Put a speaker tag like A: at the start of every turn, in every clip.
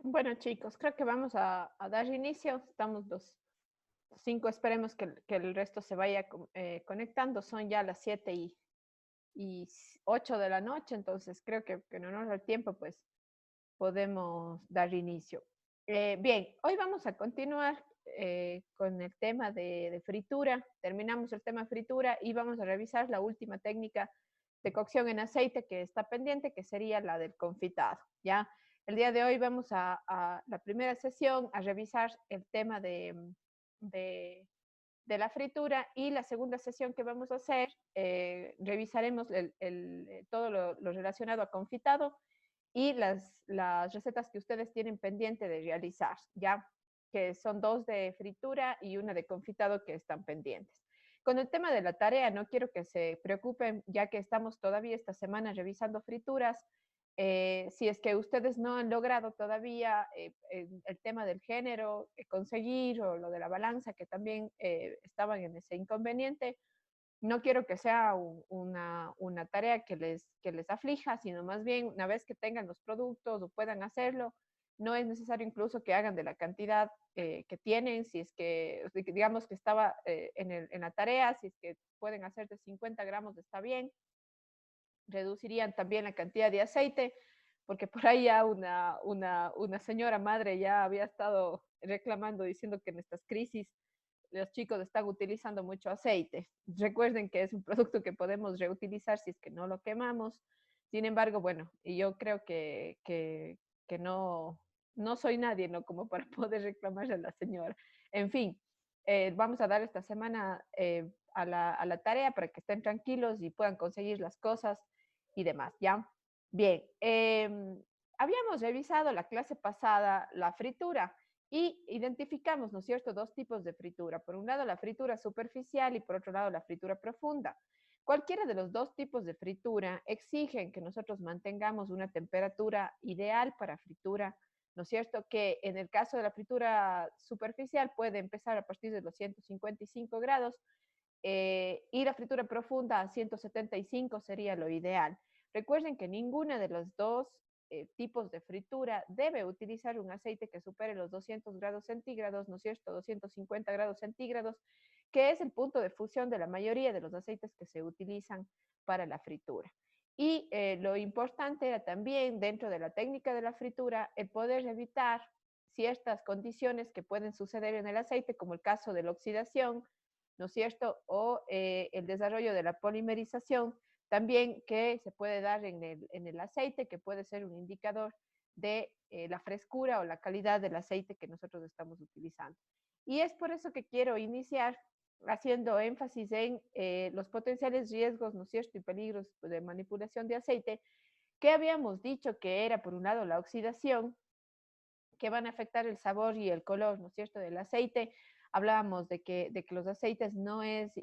A: Bueno, chicos, creo que vamos a dar inicio. Estamos los cinco, esperemos que el resto se vaya conectando. Son ya las 7:08 de la noche, entonces creo que no nos da el tiempo, pues podemos dar inicio. Bien, hoy vamos a continuar con el tema de fritura. Terminamos el tema de fritura y vamos a revisar la última técnica de cocción en aceite que está pendiente, que sería la del confitado, ¿ya? El día de hoy vamos a la primera sesión a revisar el tema de, de la fritura, y la segunda sesión que vamos a hacer, revisaremos todo lo relacionado a confitado y las recetas que ustedes tienen pendiente de realizar, ya que son dos de fritura y una de confitado que están pendientes. Con el tema de la tarea, no quiero que se preocupen, ya que estamos todavía esta semana revisando frituras. Si es que ustedes no han logrado todavía el tema del género, conseguir, o lo de la balanza, que también estaban en ese inconveniente, no quiero que sea una tarea que les aflija, sino más bien una vez que tengan los productos o puedan hacerlo, no es necesario incluso que hagan de la cantidad que tienen. Si es que, digamos que estaba en la tarea, si es que pueden hacer de 50 gramos, está bien. Reducirían también la cantidad de aceite, porque por ahí ya una señora madre ya había estado reclamando, diciendo que en estas crisis los chicos están utilizando mucho aceite. Recuerden que es un producto que podemos reutilizar si es que no lo quemamos. Sin embargo, bueno, y yo creo que no soy nadie, ¿no? Como para poder reclamarle a la señora. En fin, vamos a dar esta semana a la tarea para que estén tranquilos y puedan conseguir las cosas y demás, ¿ya? Bien, habíamos revisado la clase pasada la fritura y identificamos, ¿no es cierto?, dos tipos de fritura. Por un lado, la fritura superficial y por otro lado, la fritura profunda. Cualquiera de los dos tipos de fritura exigen que nosotros mantengamos una temperatura ideal para fritura, ¿no es cierto? Que en el caso de la fritura superficial puede empezar a partir de los 155 grados, y la fritura profunda a 175 sería lo ideal. Recuerden que ninguna de los dos tipos de fritura debe utilizar un aceite que supere los 200 grados centígrados, ¿no es cierto? 250 grados centígrados, que es el punto de fusión de la mayoría de los aceites que se utilizan para la fritura. Y lo importante era también, dentro de la técnica de la fritura, el poder evitar ciertas condiciones que pueden suceder en el aceite, como el caso de la oxidación, ¿no es cierto? O el desarrollo de la polimerización, también que se puede dar en el aceite, que puede ser un indicador de la frescura o la calidad del aceite que nosotros estamos utilizando. Y es por eso que quiero iniciar haciendo énfasis en los potenciales riesgos, ¿no es cierto?, y peligros de manipulación de aceite, que habíamos dicho que era, por un lado, la oxidación, que van a afectar el sabor y el color, ¿no es cierto?, del aceite. Hablábamos de que los aceites no es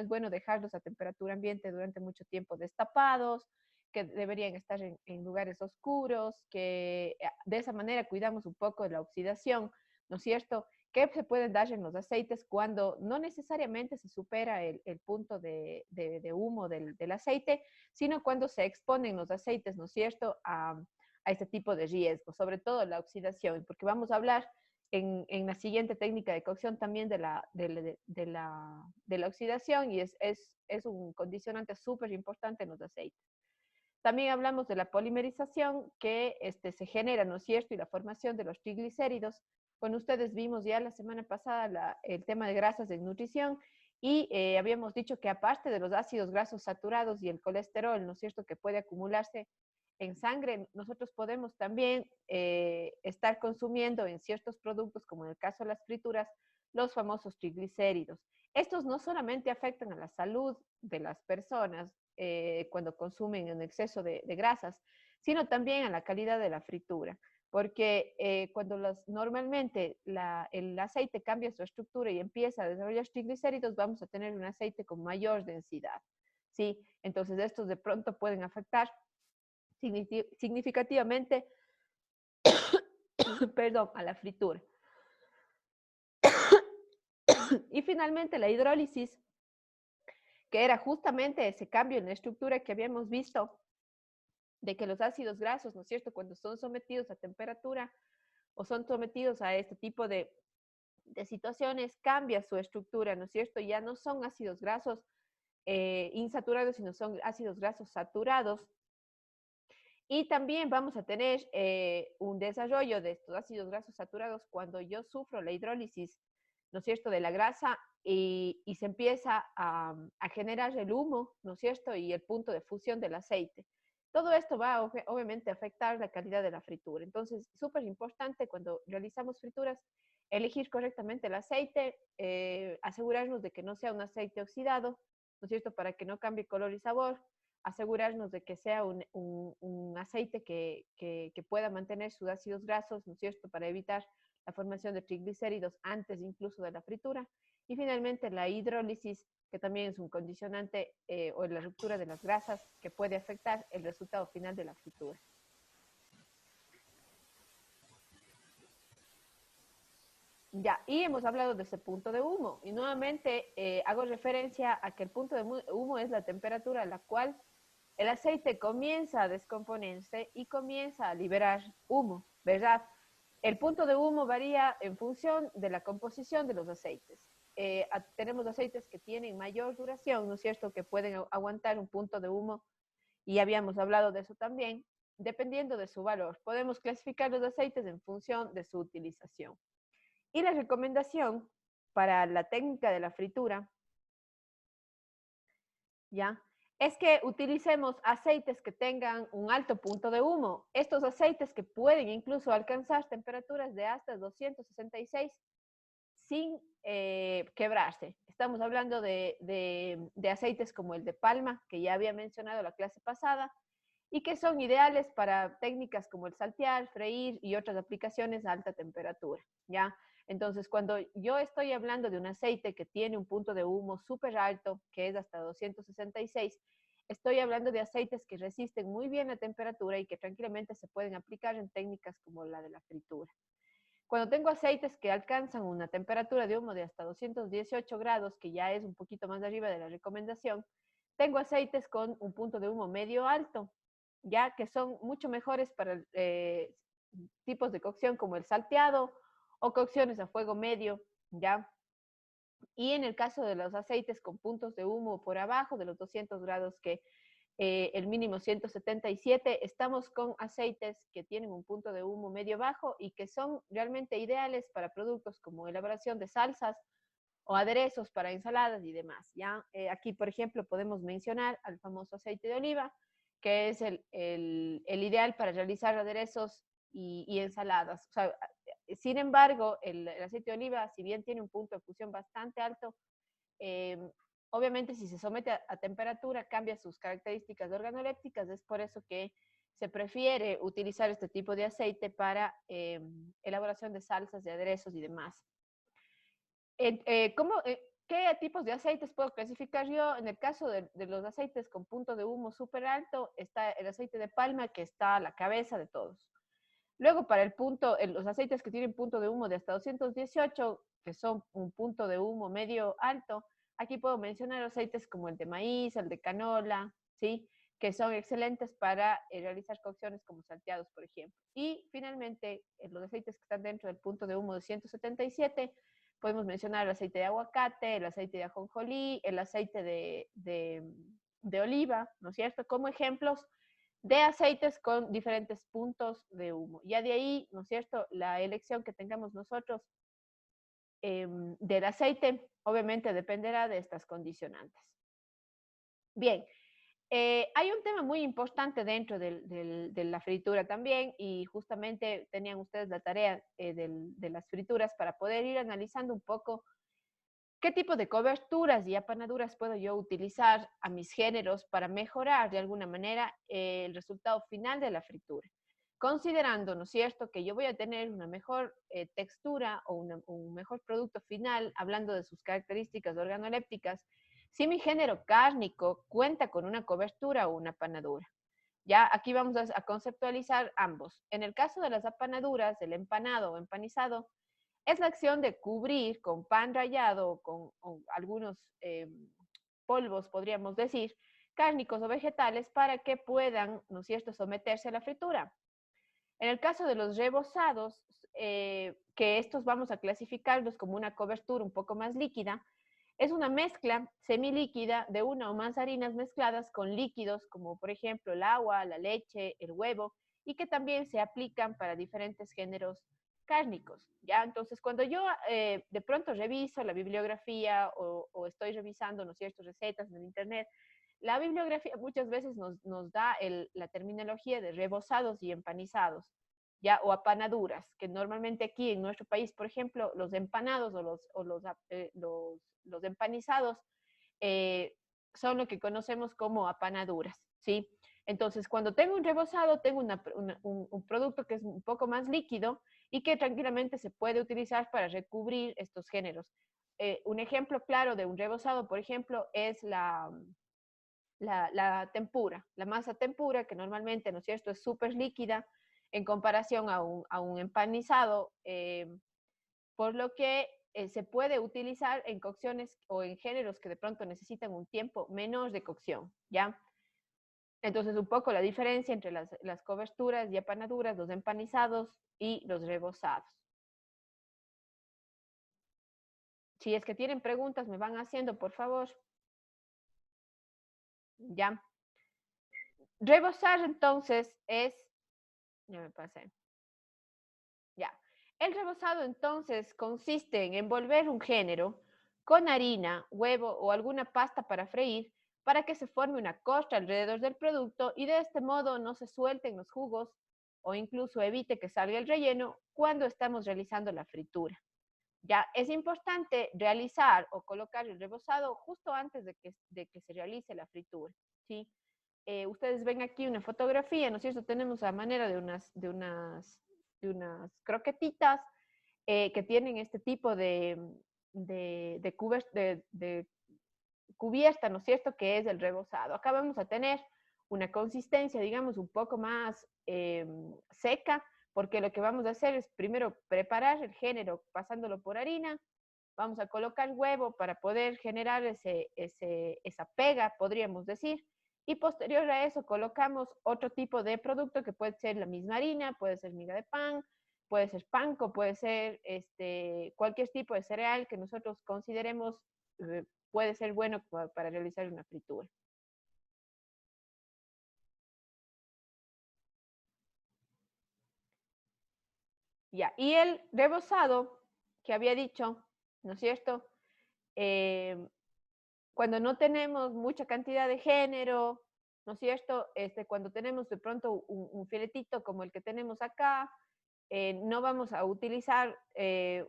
A: bueno dejarlos a temperatura ambiente durante mucho tiempo destapados, que deberían estar en lugares oscuros, que de esa manera cuidamos un poco de la oxidación, ¿no es cierto?, que se pueden dar en los aceites cuando no necesariamente se supera el punto de humo del aceite, sino cuando se exponen los aceites, ¿no es cierto?, a este tipo de riesgos, sobre todo la oxidación, porque vamos a hablar en la siguiente técnica de cocción también de la oxidación, y es un condicionante súper importante en los aceites. También hablamos de la polimerización que se genera, ¿no es cierto?, y la formación de los triglicéridos. Con ustedes vimos ya la semana pasada el tema de grasas de nutrición, y habíamos dicho que aparte de los ácidos grasos saturados y el colesterol, ¿no es cierto?, que puede acumularse en sangre, nosotros podemos también estar consumiendo en ciertos productos, como en el caso de las frituras, los famosos triglicéridos. Estos no solamente afectan a la salud de las personas cuando consumen en exceso de grasas, sino también a la calidad de la fritura, porque cuando normalmente el aceite cambia su estructura y empieza a desarrollar triglicéridos, vamos a tener un aceite con mayor densidad, ¿sí? Entonces estos de pronto pueden afectar significativamente, perdón, a la fritura. Y finalmente la hidrólisis, que era justamente ese cambio en la estructura que habíamos visto, de que los ácidos grasos, ¿no es cierto?, cuando son sometidos a temperatura, o son sometidos a este tipo de situaciones, cambia su estructura, ¿no es cierto? Ya no son ácidos grasos insaturados, sino son ácidos grasos saturados. Y también vamos a tener un desarrollo de estos ácidos grasos saturados cuando yo sufro la hidrólisis, ¿no es cierto?, de la grasa y se empieza a generar el humo, ¿no es cierto?, y el punto de fusión del aceite. Todo esto va obviamente a afectar la calidad de la fritura. Entonces, súper importante cuando realizamos frituras, elegir correctamente el aceite, asegurarnos de que no sea un aceite oxidado, ¿no es cierto?, para que no cambie color y sabor, asegurarnos de que sea un aceite que pueda mantener sus ácidos grasos, ¿no es cierto?, para evitar la formación de triglicéridos antes incluso de la fritura. Y finalmente la hidrólisis, que también es un condicionante o la ruptura de las grasas que puede afectar el resultado final de la fritura. Ya, y hemos hablado de ese punto de humo. Y nuevamente hago referencia a que el punto de humo es la temperatura a la cual el aceite comienza a descomponerse y comienza a liberar humo, ¿verdad? El punto de humo varía en función de la composición de los aceites. Tenemos aceites que tienen mayor duración, ¿no es cierto?, que pueden aguantar un punto de humo, y habíamos hablado de eso también, dependiendo de su valor. Podemos clasificar los aceites en función de su utilización. Y la recomendación para la técnica de la fritura, ¿ya?, es que utilicemos aceites que tengan un alto punto de humo. Estos aceites que pueden incluso alcanzar temperaturas de hasta 266 sin quebrarse. Estamos hablando de aceites como el de palma, que ya había mencionado la clase pasada, y que son ideales para técnicas como el saltear, freír y otras aplicaciones a alta temperatura, ¿ya? Entonces, cuando yo estoy hablando de un aceite que tiene un punto de humo súper alto, que es hasta 266, estoy hablando de aceites que resisten muy bien la temperatura y que tranquilamente se pueden aplicar en técnicas como la de la fritura. Cuando tengo aceites que alcanzan una temperatura de humo de hasta 218 grados, que ya es un poquito más arriba de la recomendación, tengo aceites con un punto de humo medio alto, ya que son mucho mejores para tipos de cocción como el salteado o cocciones a fuego medio, ya. Y en el caso de los aceites con puntos de humo por abajo de los 200 grados, que el mínimo 177, estamos con aceites que tienen un punto de humo medio bajo y que son realmente ideales para productos como elaboración de salsas o aderezos para ensaladas y demás, ¿ya? Aquí, por ejemplo, podemos mencionar al famoso aceite de oliva, que es el ideal para realizar aderezos y ensaladas. O sea, sin embargo, el aceite de oliva, si bien tiene un punto de fusión bastante alto, eh, obviamente si se somete a temperatura cambia sus características organolépticas, es por eso que se prefiere utilizar este tipo de aceite para elaboración de salsas, de aderezos y demás. ¿Qué tipos de aceites puedo clasificar yo? En el caso de los aceites con punto de humo súper alto, está el aceite de palma, que está a la cabeza de todos. Luego, para los aceites que tienen punto de humo de hasta 218, que son un punto de humo medio alto, aquí puedo mencionar aceites como el de maíz, el de canola, ¿sí?, que son excelentes para realizar cocciones como salteados, por ejemplo. Y finalmente, los aceites que están dentro del punto de humo de 177, podemos mencionar el aceite de aguacate, el aceite de ajonjolí, el aceite de oliva, ¿no es cierto?, como ejemplos de aceites con diferentes puntos de humo. Ya de ahí, ¿no es cierto?, la elección que tengamos nosotros del aceite, obviamente dependerá de estas condicionantes. Bien, hay un tema muy importante dentro de la fritura también, y justamente tenían ustedes la tarea de las frituras para poder ir analizando un poco qué tipo de coberturas y apanaduras puedo yo utilizar a mis géneros para mejorar de alguna manera el resultado final de la fritura. Considerando, ¿no es cierto?, que yo voy a tener una mejor textura o un mejor producto final, hablando de sus características organolépticas, si mi género cárnico cuenta con una cobertura o una apanadura. Ya aquí vamos a conceptualizar ambos. En el caso de las apanaduras, el empanado o empanizado, es la acción de cubrir con pan rallado o con algunos polvos, podríamos decir, cárnicos o vegetales para que puedan, ¿no es cierto?, someterse a la fritura. En el caso de los rebozados, que estos vamos a clasificarlos como una cobertura un poco más líquida, es una mezcla semilíquida de una o más harinas mezcladas con líquidos como por ejemplo el agua, la leche, el huevo, y que también se aplican para diferentes géneros cárnicos, ¿ya? Entonces, cuando yo de pronto reviso la bibliografía o estoy revisando, ¿no es cierto?, recetas en el internet, la bibliografía muchas veces nos da la terminología de rebozados y empanizados, ¿ya? O apanaduras, que normalmente aquí en nuestro país, por ejemplo, los empanados los empanizados eh, son lo que conocemos como apanaduras, ¿sí? Entonces, cuando tengo un rebozado, tengo un producto que es un poco más líquido y que tranquilamente se puede utilizar para recubrir estos géneros. Un ejemplo claro de un rebozado, por ejemplo, es la tempura, la masa tempura, que normalmente, ¿no es cierto?, es súper líquida en comparación a un empanizado, por lo que se puede utilizar en cocciones o en géneros que de pronto necesitan un tiempo menor de cocción, ¿ya? Entonces, un poco la diferencia entre las coberturas y apanaduras, los empanizados y los rebozados. Si es que tienen preguntas, me van haciendo, por favor. ¿Ya? Rebozar, entonces, ya me pasé. Ya. El rebozado, entonces, consiste en envolver un género con harina, huevo o alguna pasta para freír para que se forme una costra alrededor del producto y de este modo no se suelten los jugos o incluso evite que salga el relleno cuando estamos realizando la fritura. Ya es importante realizar o colocar el rebozado justo antes de que se realice la fritura, ¿sí? Ustedes ven aquí una fotografía, ¿no es cierto? Tenemos a manera de unas croquetitas que tienen este tipo de cubierta, ¿no es cierto?, que es el rebozado. Acá vamos a tener una consistencia, digamos, un poco más seca, porque lo que vamos a hacer es primero preparar el género pasándolo por harina, vamos a colocar huevo para poder generar esa pega, podríamos decir, y posterior a eso colocamos otro tipo de producto que puede ser la misma harina, puede ser miga de pan, puede ser panko, puede ser cualquier tipo de cereal que nosotros consideremos puede ser bueno para realizar una fritura. Ya, y el rebozado que había dicho, ¿no es cierto? Eh, cuando no tenemos mucha cantidad de género, ¿no es cierto? Cuando tenemos de pronto un filetito como el que tenemos acá, no vamos a utilizar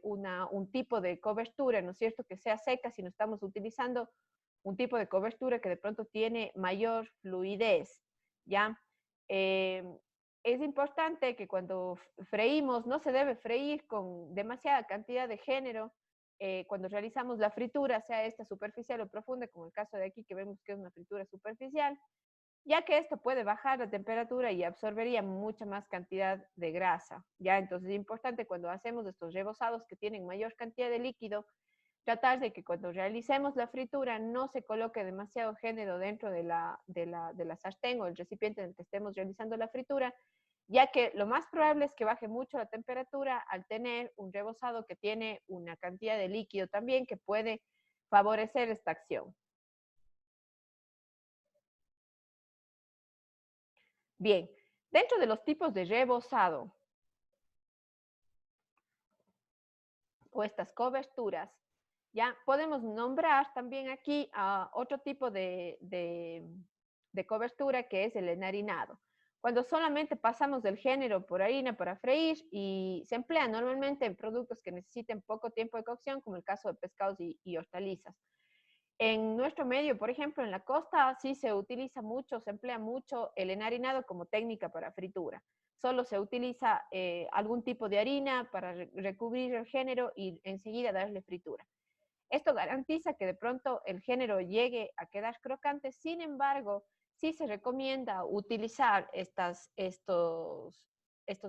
A: un tipo de cobertura, ¿no es cierto?, que sea seca, sino estamos utilizando un tipo de cobertura que de pronto tiene mayor fluidez, ¿ya? Eh, es importante que cuando freímos, no se debe freír con demasiada cantidad de género, cuando realizamos la fritura, sea esta superficial o profunda, como el caso de aquí que vemos que es una fritura superficial, ya que esto puede bajar la temperatura y absorbería mucha más cantidad de grasa, ¿ya? Entonces es importante cuando hacemos estos rebozados que tienen mayor cantidad de líquido, tratar de que cuando realicemos la fritura no se coloque demasiado género dentro de la sartén o el recipiente en el que estemos realizando la fritura, ya que lo más probable es que baje mucho la temperatura al tener un rebozado que tiene una cantidad de líquido también que puede favorecer esta acción. Bien, dentro de los tipos de rebozado o estas coberturas, ya podemos nombrar también aquí a otro tipo de cobertura que es el enharinado. Cuando solamente pasamos del género por harina para freír y se emplea normalmente en productos que necesiten poco tiempo de cocción, como el caso de pescados y hortalizas. En nuestro medio, por ejemplo, en la costa, sí se utiliza mucho, se emplea mucho el enharinado como técnica para fritura. Solo se utiliza algún tipo de harina para recubrir el género y enseguida darle fritura. Esto garantiza que de pronto el género llegue a quedar crocante. Sin embargo, sí se recomienda utilizar estos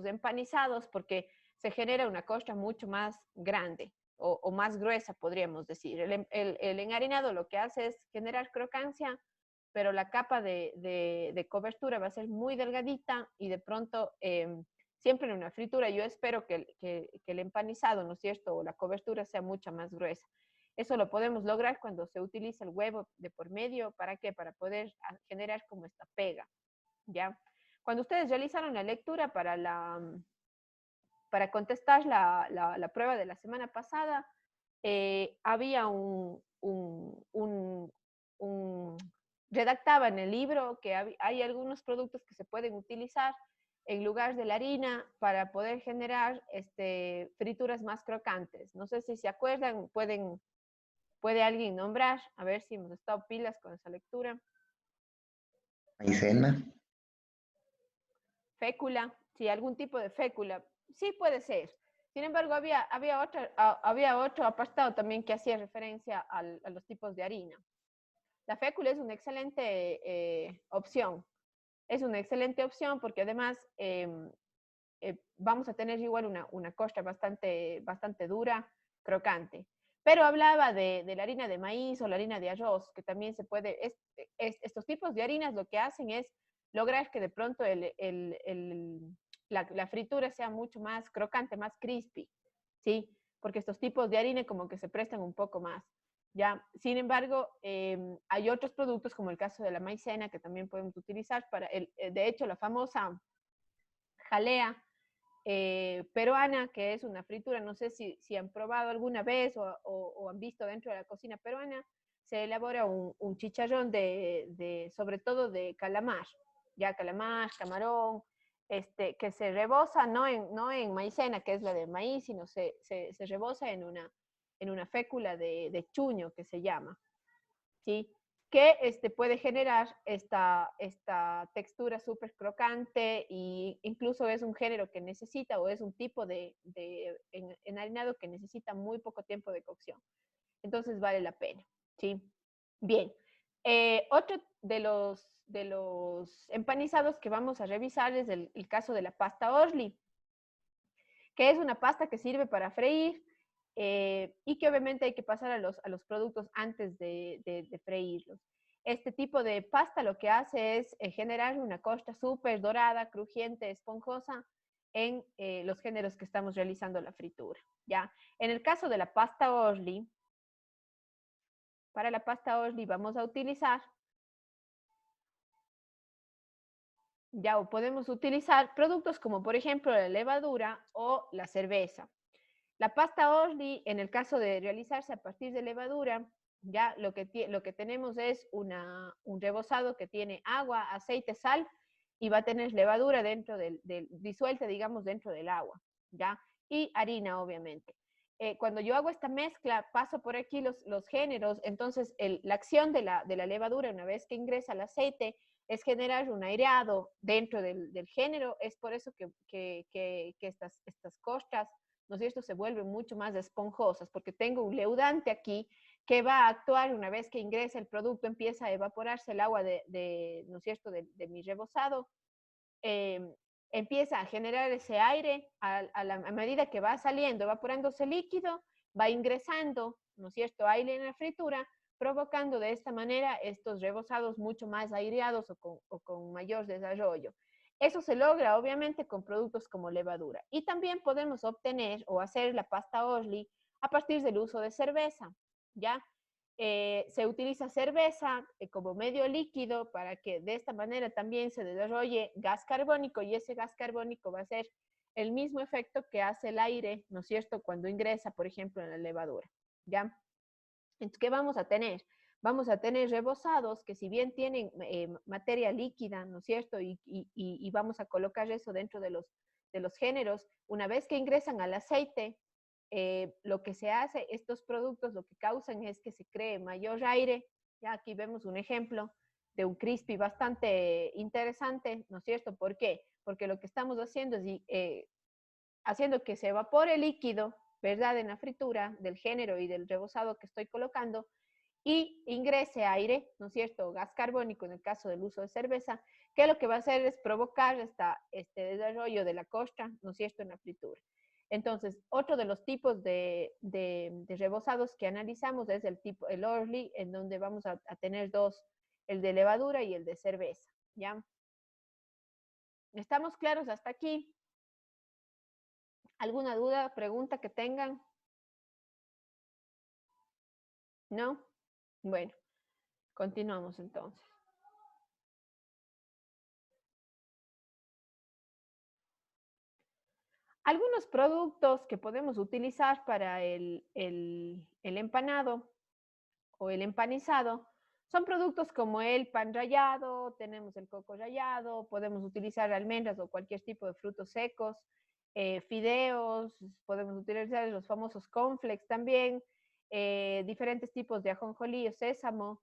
A: empanizados porque se genera una costra mucho más grande o más gruesa, podríamos decir. El enharinado lo que hace es generar crocancia, pero la capa de cobertura va a ser muy delgadita y de pronto siempre en una fritura yo espero que el empanizado, ¿no es cierto?, o la cobertura sea mucho más gruesa. Eso lo podemos lograr cuando se utiliza el huevo de por medio. ¿Para qué? Para poder generar como esta pega, ¿ya? Cuando ustedes realizaron la lectura para contestar la prueba de la semana pasada, había redactaba en el libro que hay algunos productos que se pueden utilizar en lugar de la harina para poder generar frituras más crocantes. No sé si se acuerdan, puede alguien nombrar, a ver si hemos estado pilas con esa lectura.
B: Maicena.
A: Fécula, sí, algún tipo de fécula, sí puede ser. Sin embargo, había otro apartado también que hacía referencia a los tipos de harina. La fécula es una excelente opción. Es una excelente opción porque además vamos a tener igual una costra bastante dura, crocante. Pero hablaba de la harina de maíz o la harina de arroz, que también se puede, estos tipos de harinas lo que hacen es lograr que de pronto la fritura sea mucho más crocante, más crispy, ¿sí? Porque estos tipos de harina como que se prestan un poco más, ¿ya? Sin embargo, hay otros productos como el caso de la maicena que también podemos utilizar para, de hecho, la famosa jalea peruana, que es una fritura, no sé si han probado alguna vez o han visto dentro de la cocina peruana, se elabora un chicharrón sobre todo de calamar, ya calamar, camarón, que se rebosa no en maicena, que es la de maíz, sino se rebosa en una fécula de chuño, que se llama, ¿sí? Que puede generar esta textura súper crocante e incluso es un género que necesita o es un tipo de enharinado que necesita muy poco tiempo de cocción. Entonces vale la pena, ¿sí? Bien, otro de los empanizados que vamos a revisar es el caso de la pasta Orly, que es una pasta que sirve para freír y que obviamente hay que pasar a los productos antes de freírlos. Este tipo de pasta lo que hace es generar una costra súper dorada, crujiente, esponjosa en los géneros que estamos realizando la fritura, ¿ya? En el caso de la pasta Orly, para la pasta Orly vamos a utilizar, ya, o podemos utilizar productos como por ejemplo la levadura o la cerveza. La pasta Orly, en el caso de realizarse a partir de levadura, ya lo que tenemos es un rebozado que tiene agua, aceite, sal y va a tener levadura disuelta, digamos, dentro del agua, ¿ya? Y harina, obviamente. Cuando yo hago esta mezcla, paso por aquí los géneros, entonces la acción de la levadura, una vez que ingresa el aceite, es generar un aireado dentro del género. Es por eso que estas costras, ¿no es cierto?, se vuelven mucho más esponjosas, porque tengo un leudante aquí que va a actuar una vez que ingresa el producto, empieza a evaporarse el agua ¿no es cierto?, de mi rebozado, empieza a generar ese aire a medida que va saliendo, evaporándose líquido, va ingresando, ¿no es cierto?, aire en la fritura, provocando de esta manera estos rebozados mucho más aireados o con mayor desarrollo. Eso se logra obviamente con productos como levadura. Y también podemos obtener o hacer la pasta Orly a partir del uso de cerveza, ¿ya? Se utiliza cerveza como medio líquido para que de esta manera también se desarrolle gas carbónico y ese gas carbónico va a ser el mismo efecto que hace el aire, ¿no es cierto?, cuando ingresa, por ejemplo, en la levadura, ¿ya? Entonces, ¿qué vamos a tener? Vamos a tener rebozados que si bien tienen materia líquida, ¿no es cierto? Y vamos a colocar eso dentro de los géneros, una vez que ingresan al aceite, lo que se hace, estos productos lo que causan es que se cree mayor aire. Ya aquí vemos un ejemplo de un crispy bastante interesante, ¿no es cierto? ¿Por qué? Porque lo que estamos haciendo es haciendo que se evapore el líquido, ¿verdad?, en la fritura del género y del rebozado que estoy colocando y ingrese aire, ¿no es cierto?, gas carbónico en el caso del uso de cerveza, que lo que va a hacer es provocar este desarrollo de la costra, ¿no es cierto?, en la fritura. Entonces, otro de los tipos de rebozados que analizamos es el Orly, en donde vamos a tener dos, el de levadura y el de cerveza, ¿ya? ¿Estamos claros hasta aquí? ¿Alguna duda, pregunta que tengan? ¿No? Bueno, continuamos entonces. Algunos productos que podemos utilizar para el empanado o el empanizado son productos como el pan rallado, tenemos el coco rallado, podemos utilizar almendras o cualquier tipo de frutos secos, fideos, podemos utilizar los famosos cornflakes también, diferentes tipos de ajonjolí o sésamo,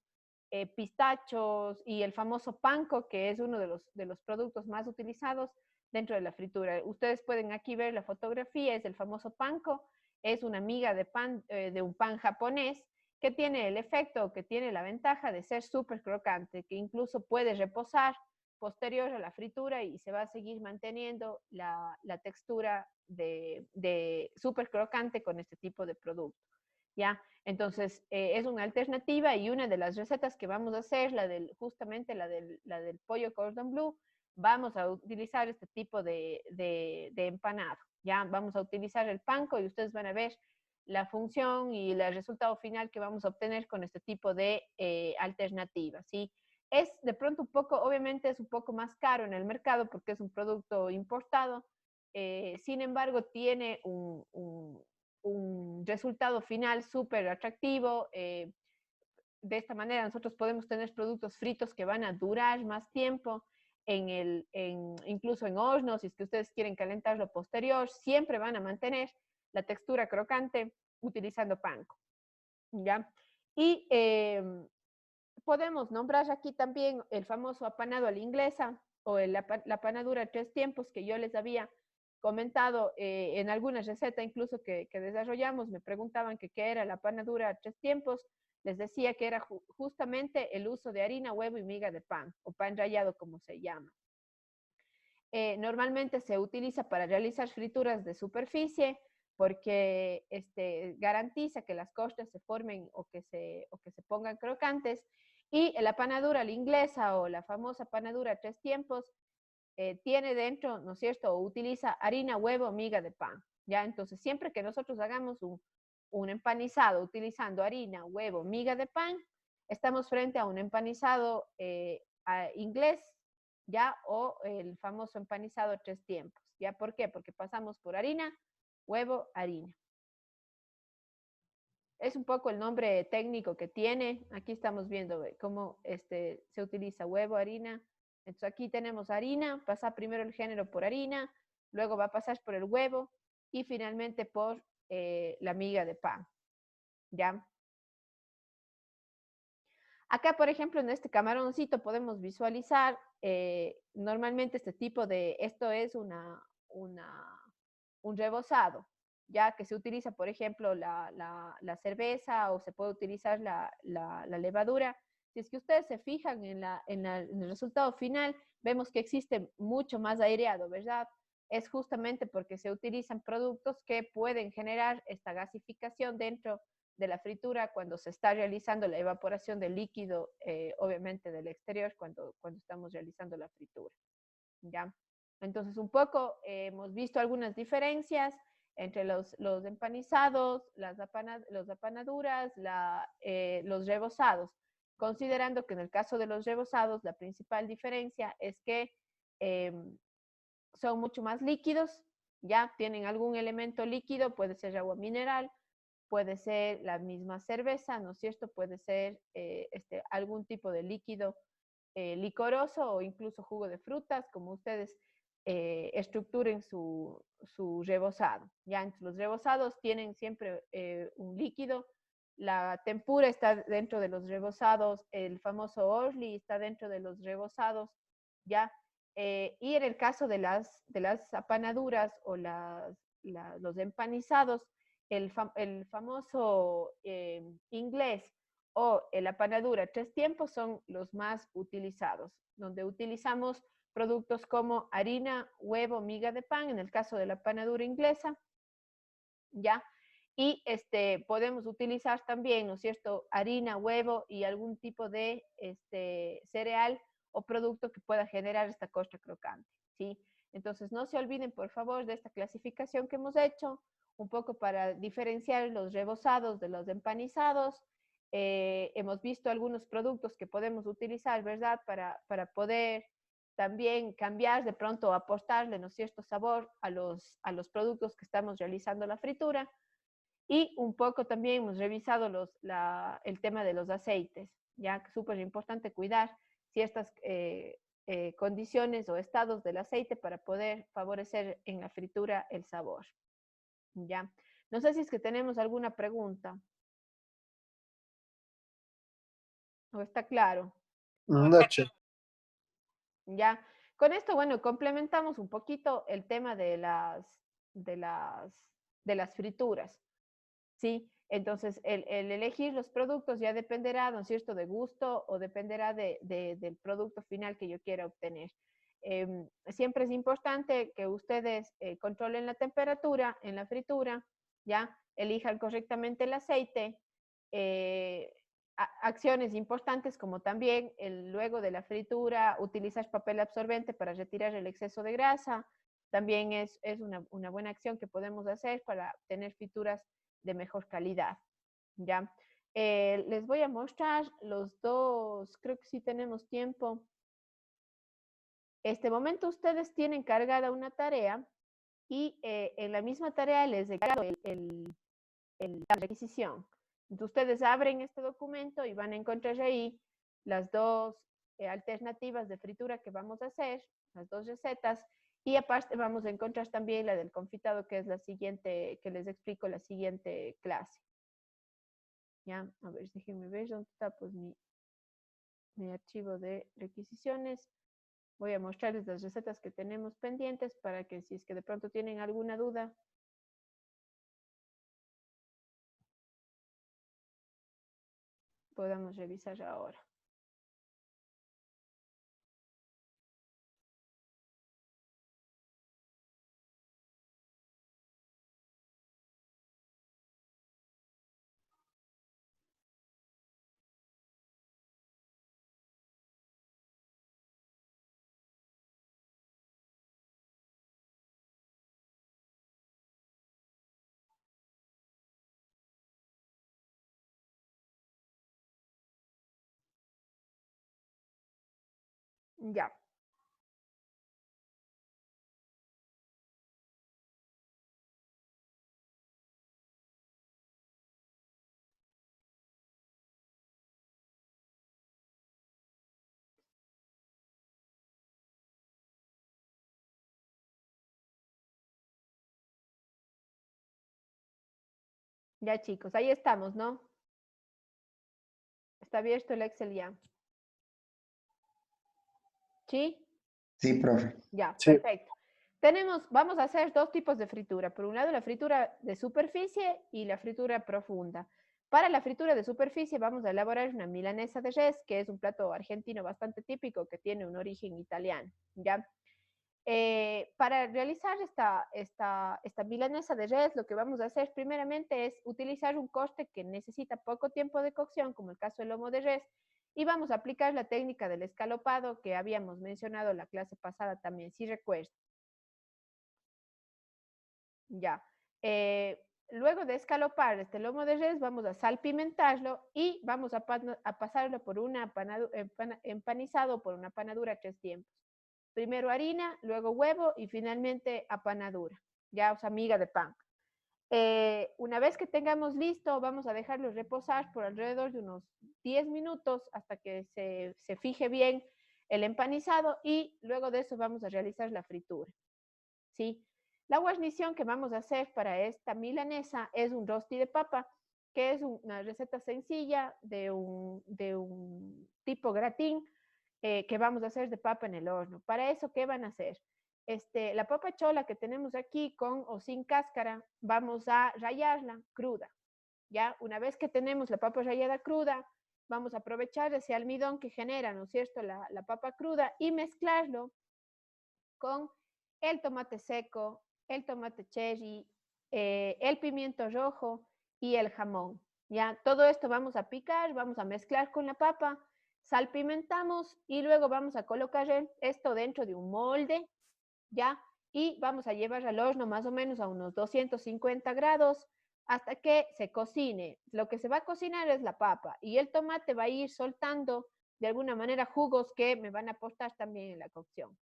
A: pistachos y el famoso panko, que es uno de los productos más utilizados dentro de la fritura. Ustedes pueden aquí ver la fotografía, es el famoso panko, es una miga de pan, de un pan japonés, que tiene el efecto, que tiene la ventaja de ser súper crocante, que incluso puede reposar posterior a la fritura y se va a seguir manteniendo la textura de súper crocante con este tipo de producto. ¿Ya? Entonces, es una alternativa y una de las recetas que vamos a hacer, justamente la del pollo cordon bleu, vamos a utilizar este tipo de empanado, ¿ya? Vamos a utilizar el panko y ustedes van a ver la función y el resultado final que vamos a obtener con este tipo de alternativas, ¿sí? Es de pronto un poco, obviamente es un poco más caro en el mercado porque es un producto importado, sin embargo tiene un resultado final súper atractivo. De esta manera nosotros podemos tener productos fritos que van a durar más tiempo, incluso en hornos, si es que ustedes quieren calentarlo posterior, siempre van a mantener la textura crocante utilizando panko, ¿ya? Y podemos nombrar aquí también el famoso apanado a la inglesa o la panadura tres tiempos que yo les había comentado en alguna receta incluso que desarrollamos. Me preguntaban que qué era la panadura tres tiempos. Les decía que era justamente el uso de harina, huevo y miga de pan, o pan rallado como se llama. Normalmente se utiliza para realizar frituras de superficie porque garantiza que las costas se formen o que se pongan crocantes. Y la panadura, la inglesa o la famosa panadura tres tiempos, tiene dentro, ¿no es cierto?, o utiliza harina, huevo, miga de pan. ¿Ya? Entonces, siempre que nosotros hagamos un empanizado utilizando harina, huevo, miga de pan, estamos frente a un empanizado inglés, ¿ya? O el famoso empanizado tres tiempos, ¿ya? ¿Por qué? Porque pasamos por harina, huevo, harina. Es un poco el nombre técnico que tiene. Aquí estamos viendo cómo se utiliza huevo, harina. Entonces aquí tenemos harina, pasa primero el género por harina, luego va a pasar por el huevo y finalmente por la miga de pan, ¿ya? Acá, por ejemplo, en este camaroncito podemos visualizar normalmente esto es un rebozado, ya que se utiliza, por ejemplo, la cerveza o se puede utilizar la levadura. Si es que ustedes se fijan en el resultado final, vemos que existe mucho más aireado, ¿verdad? Es justamente porque se utilizan productos que pueden generar esta gasificación dentro de la fritura cuando se está realizando la evaporación del líquido, obviamente del exterior, cuando estamos realizando la fritura. ¿Ya? Entonces, un poco hemos visto algunas diferencias entre los empanizados, los apanaduras, los rebozados, considerando que en el caso de los rebozados la principal diferencia es que eh, son mucho más líquidos, ya tienen algún elemento líquido, puede ser agua mineral, puede ser la misma cerveza, ¿no es cierto? Puede ser algún tipo de líquido licoroso o incluso jugo de frutas, como ustedes estructuren su rebozado. ¿Ya? Entonces, los rebozados tienen siempre un líquido, la tempura está dentro de los rebozados, el famoso orly está dentro de los rebozados, ¿ya? Y en el caso de las apanaduras o los empanizados, el famoso inglés o la panadura tres tiempos son los más utilizados, donde utilizamos productos como harina, huevo, miga de pan, en el caso de la panadura inglesa, ¿ya? Y podemos utilizar también, ¿no es cierto?, harina, huevo y algún tipo de cereal o producto que pueda generar esta costra crocante, ¿sí? Entonces, no se olviden, por favor, de esta clasificación que hemos hecho, un poco para diferenciar los rebozados de los empanizados. Hemos visto algunos productos que podemos utilizar, ¿verdad? Para poder también cambiar de pronto, aportarle, ¿no es cierto?, sabor a los productos que estamos realizando la fritura. Y un poco también hemos revisado el tema de los aceites, ya que es súper importante cuidar ciertas condiciones o estados del aceite para poder favorecer en la fritura el sabor. Ya. No sé si es que tenemos alguna pregunta. ¿O está claro?
B: Noche.
A: Ya. Con esto, bueno, complementamos un poquito el tema de las, de las frituras. ¿Sí? Entonces, el elegir los productos ya dependerá, ¿no es cierto?, de gusto o dependerá del producto final que yo quiera obtener. Siempre es importante que ustedes controlen la temperatura en la fritura, ¿ya? Elijan correctamente el aceite. Acciones importantes como también luego de la fritura utilizar papel absorbente para retirar el exceso de grasa. También es una buena acción que podemos hacer para tener frituras de mejor calidad, ¿ya? Les voy a mostrar los dos, creo que sí tenemos tiempo. Este momento ustedes tienen cargada una tarea y en la misma tarea les he cargado la requisición. Entonces ustedes abren este documento y van a encontrar ahí las dos alternativas de fritura que vamos a hacer, las dos recetas, y aparte vamos a encontrar también la del confitado, que es la siguiente, que les explico la siguiente clase. Ya, a ver, déjenme ver dónde está pues mi archivo de requisiciones. Voy a mostrarles las recetas que tenemos pendientes para que si es que de pronto tienen alguna duda, podamos revisar ahora. Ya. Ya, chicos, ahí estamos, ¿no? Está abierto el Excel ya. ¿Sí?
B: Sí, profe.
A: Ya,
B: Sí.
A: perfecto. Vamos a hacer dos tipos de fritura. Por un lado, la fritura de superficie y la fritura profunda. Para la fritura de superficie vamos a elaborar una milanesa de res, que es un plato argentino bastante típico que tiene un origen italiano, ¿ya? Para realizar esta milanesa de res, lo que vamos a hacer primeramente es utilizar un corte que necesita poco tiempo de cocción, como el caso del lomo de res, y vamos a aplicar la técnica del escalopado que habíamos mencionado en la clase pasada también, si recuerdo. Ya. Luego de escalopar este lomo de res, vamos a salpimentarlo y vamos a pasarlo por una empanizado por una panadura 3 tiempos. Primero harina, luego huevo y finalmente apanadura, ya, o sea, miga de pan. Una vez que tengamos listo, vamos a dejarlo reposar por alrededor de unos 10 minutos hasta que se fije bien el empanizado y luego de eso vamos a realizar la fritura, ¿sí? La guarnición que vamos a hacer para esta milanesa es un rosti de papa, que es una receta sencilla de un tipo gratín que vamos a hacer de papa en el horno. Para eso, ¿qué van a hacer? La papa chola que tenemos aquí con o sin cáscara, vamos a rallarla cruda. ¿Ya? Una vez que tenemos la papa rallada cruda, vamos a aprovechar ese almidón que genera, ¿no es cierto?, la papa cruda y mezclarlo con el tomate seco, el tomate cherry, el pimiento rojo y el jamón. Ya, todo esto vamos a picar, vamos a mezclar con la papa, salpimentamos y luego vamos a colocar esto dentro de un molde, ¿ya? Y vamos a llevar al horno más o menos a unos 250 grados hasta que se cocine. Lo que se va a cocinar es la papa y el tomate va a ir soltando de alguna manera jugos que me van a aportar también en la cocción.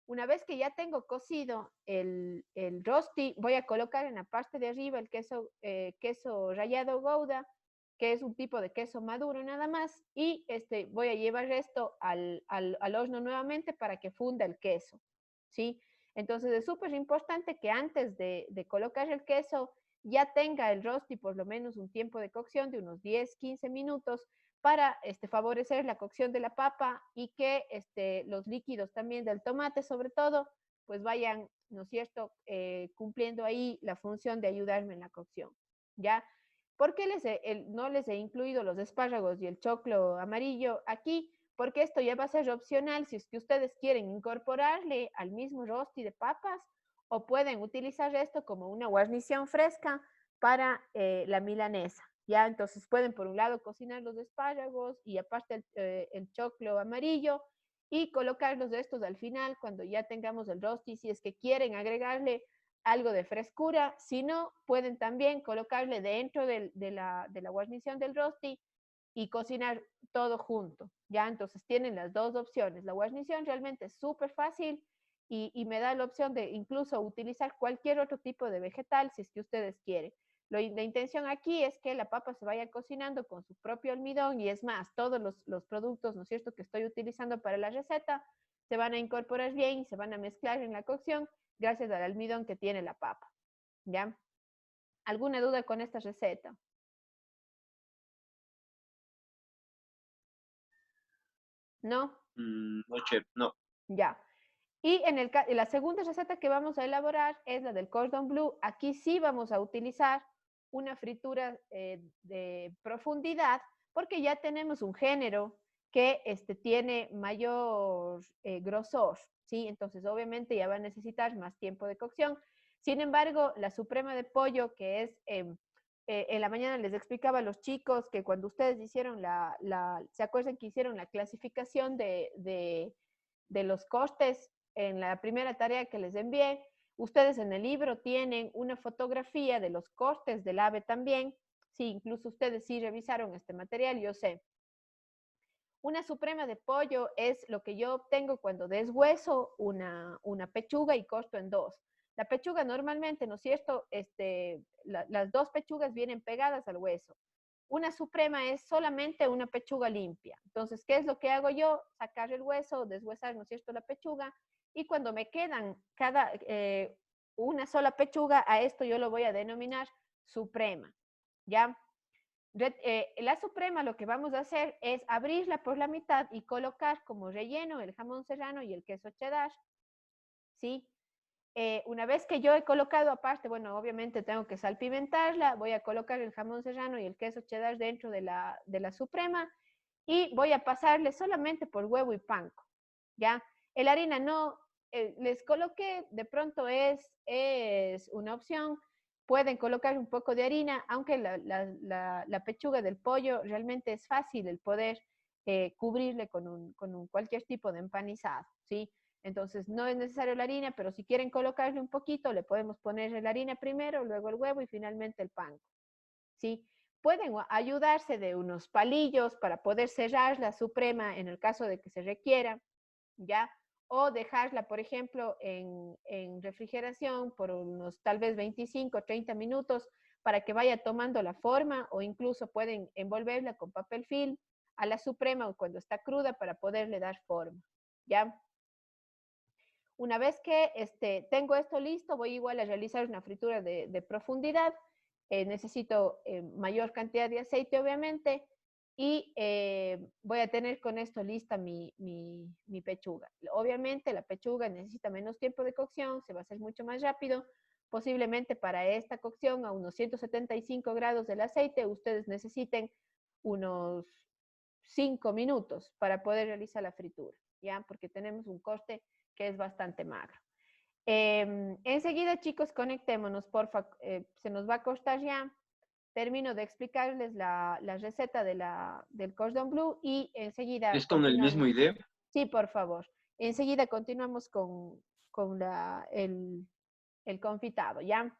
A: Una vez que ya tengo cocido el rosti, voy a colocar en la parte de arriba el queso rallado Gouda, que es un tipo de queso maduro nada más, y voy a llevar esto al horno nuevamente para que funda el queso, ¿sí? Entonces es súper importante que antes de colocar el queso ya tenga el rosti por lo menos un tiempo de cocción de unos 10, 15 minutos para favorecer la cocción de la papa y que los líquidos también del tomate, sobre todo, pues vayan, ¿no es cierto?, cumpliendo ahí la función de ayudarme en la cocción, ¿ya? ¿Por qué no les he incluido los espárragos y el choclo amarillo aquí? Porque esto ya va a ser opcional si es que ustedes quieren incorporarle al mismo rosti de papas o pueden utilizar esto como una guarnición fresca para la milanesa. ¿Ya? Entonces pueden por un lado cocinar los espárragos y aparte el choclo amarillo y colocarlos de estos al final cuando ya tengamos el rosti, si es que quieren agregarle algo de frescura, si no, pueden también colocarle dentro de la guarnición del rosti y cocinar todo junto, ¿ya? Entonces tienen las dos opciones. La guarnición realmente es súper fácil y me da la opción de incluso utilizar cualquier otro tipo de vegetal si es que ustedes quieren. La intención aquí es que la papa se vaya cocinando con su propio almidón y es más, todos los productos, ¿no es cierto?, que estoy utilizando para la receta se van a incorporar bien y se van a mezclar en la cocción gracias al almidón que tiene la papa, ¿ya? ¿Alguna duda con esta receta? ¿No?
C: No, chef, no.
A: Ya. Y la segunda receta que vamos a elaborar es la del cordon bleu. Aquí sí vamos a utilizar una fritura de profundidad porque ya tenemos un género que tiene mayor grosor, ¿sí? Entonces, obviamente ya va a necesitar más tiempo de cocción. Sin embargo, la suprema de pollo, que es, en la mañana les explicaba a los chicos que cuando ustedes hicieron ¿se acuerdan que hicieron la clasificación de los costes en la primera tarea que les envié? Ustedes en el libro tienen una fotografía de los costes del ave también. Sí, incluso ustedes sí revisaron este material, yo sé. Una suprema de pollo es lo que yo obtengo cuando deshueso una pechuga y corto en dos. La pechuga normalmente, ¿no es cierto? Las dos pechugas vienen pegadas al hueso. Una suprema es solamente una pechuga limpia. Entonces, ¿qué es lo que hago yo? Sacar el hueso, deshuesar, ¿no es cierto?, la pechuga. Y cuando me quedan una sola pechuga, a esto yo lo voy a denominar suprema, ¿ya? La suprema lo que vamos a hacer es abrirla por la mitad y colocar como relleno el jamón serrano y el queso cheddar, ¿sí? Una vez que yo he colocado aparte, bueno, obviamente tengo que salpimentarla, voy a colocar el jamón serrano y el queso cheddar dentro de la suprema y voy a pasarle solamente por huevo y panko, ¿ya? El harina no, les coloqué, de pronto es una opción, pueden colocar un poco de harina, aunque la pechuga del pollo realmente es fácil el poder cubrirle con cualquier tipo de empanizado, ¿sí? Entonces no es necesario la harina, pero si quieren colocarle un poquito, le podemos poner la harina primero, luego el huevo y finalmente el pan, ¿sí? Pueden ayudarse de unos palillos para poder cerrar la suprema en el caso de que se requiera, ¿ya? O dejarla, por ejemplo, en refrigeración por unos tal vez 25 o 30 minutos para que vaya tomando la forma o incluso pueden envolverla con papel film a la suprema cuando está cruda para poderle dar forma, ¿ya? Una vez que tengo esto listo, voy igual a realizar una fritura de profundidad. Necesito mayor cantidad de aceite, obviamente, y voy a tener con esto lista mi pechuga. Obviamente la pechuga necesita menos tiempo de cocción, se va a hacer mucho más rápido. Posiblemente para esta cocción a unos 175 grados del aceite, ustedes necesiten unos 5 minutos para poder realizar la fritura, ¿ya? Porque tenemos un corte que es bastante magro. Enseguida, chicos, conectémonos, porfa, se nos va a costar ya. Termino de explicarles la receta del cordon bleu y enseguida
C: ¿Es con el mismo
A: continuamos.
C: idea?
A: Sí, por favor. Enseguida continuamos con el confitado, ¿ya?